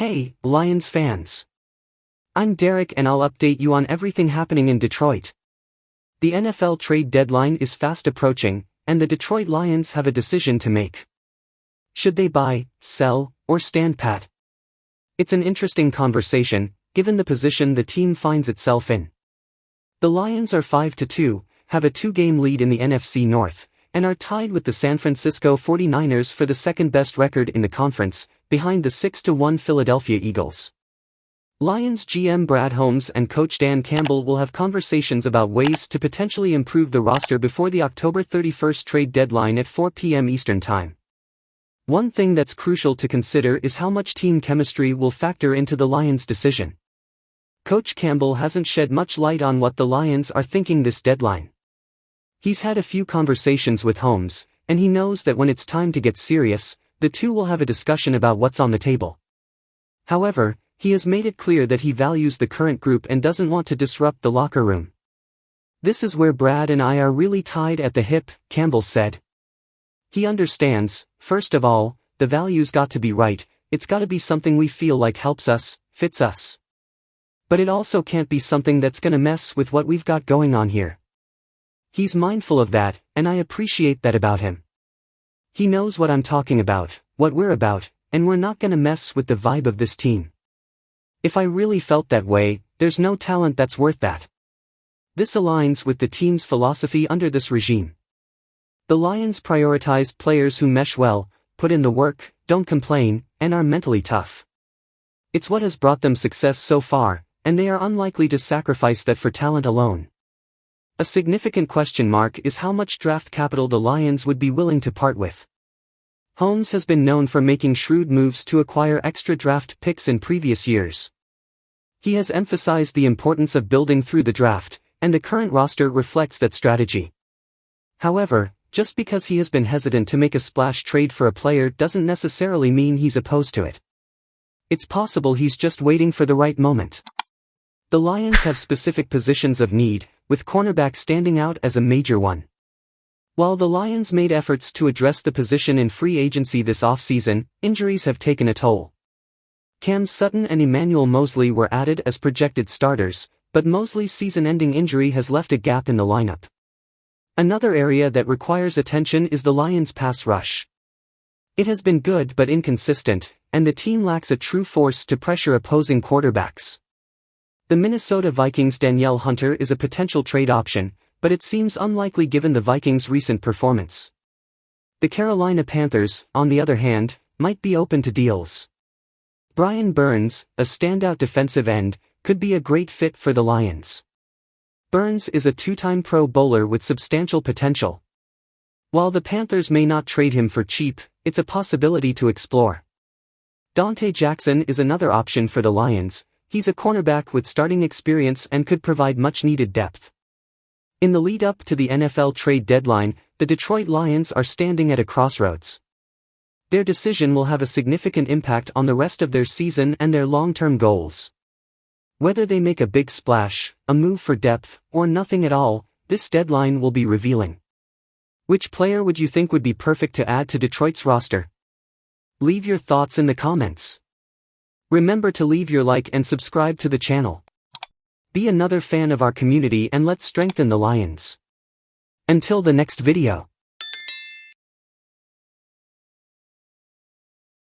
Hey, Lions fans. I'm Derek and I'll update you on everything happening in Detroit. The NFL trade deadline is fast approaching, and the Detroit Lions have a decision to make. Should they buy, sell, or stand pat? It's an interesting conversation, given the position the team finds itself in. The Lions are 5-2, have a 2-game lead in the NFC North, and are tied with the San Francisco 49ers for the second-best record in the conference, behind the 6-1 Philadelphia Eagles. Lions GM Brad Holmes and coach Dan Campbell will have conversations about ways to potentially improve the roster before the October 31st trade deadline at 4 p.m. Eastern Time. One thing that's crucial to consider is how much team chemistry will factor into the Lions' decision. Coach Campbell hasn't shed much light on what the Lions are thinking this deadline. He's had a few conversations with Holmes, and he knows that when it's time to get serious, the two will have a discussion about what's on the table. However, he has made it clear that he values the current group and doesn't want to disrupt the locker room. "This is where Brad and I are really tied at the hip," Campbell said. He understands, first of all, the value's got to be right, it's got to be something we feel like helps us, fits us. But it also can't be something that's gonna mess with what we've got going on here. He's mindful of that, and I appreciate that about him. He knows what I'm talking about, what we're about, and we're not gonna mess with the vibe of this team. If I really felt that way, there's no talent that's worth that. This aligns with the team's philosophy under this regime. The Lions prioritize players who mesh well, put in the work, don't complain, and are mentally tough. It's what has brought them success so far, and they are unlikely to sacrifice that for talent alone. A significant question mark is how much draft capital the Lions would be willing to part with. Holmes has been known for making shrewd moves to acquire extra draft picks in previous years. He has emphasized the importance of building through the draft, and the current roster reflects that strategy. However, just because he has been hesitant to make a splash trade for a player doesn't necessarily mean he's opposed to it. It's possible he's just waiting for the right moment. The Lions have specific positions of need, with cornerback standing out as a major one. While the Lions made efforts to address the position in free agency this offseason, injuries have taken a toll. Cam Sutton and Emmanuel Moseley were added as projected starters, but Moseley's season-ending injury has left a gap in the lineup. Another area that requires attention is the Lions' pass rush. It has been good but inconsistent, and the team lacks a true force to pressure opposing quarterbacks. The Minnesota Vikings' Danielle Hunter is a potential trade option, but it seems unlikely given the Vikings' recent performance. The Carolina Panthers, on the other hand, might be open to deals. Brian Burns, a standout defensive end, could be a great fit for the Lions. Burns is a 2-time Pro Bowler with substantial potential. While the Panthers may not trade him for cheap, it's a possibility to explore. Dante Jackson is another option for the Lions. He's a cornerback with starting experience and could provide much-needed depth. In the lead-up to the NFL trade deadline, the Detroit Lions are standing at a crossroads. Their decision will have a significant impact on the rest of their season and their long-term goals. Whether they make a big splash, a move for depth, or nothing at all, this deadline will be revealing. Which player would you think would be perfect to add to Detroit's roster? Leave your thoughts in the comments. Remember to leave your like and subscribe to the channel. Be another fan of our community and let's strengthen the Lions. Until the next video.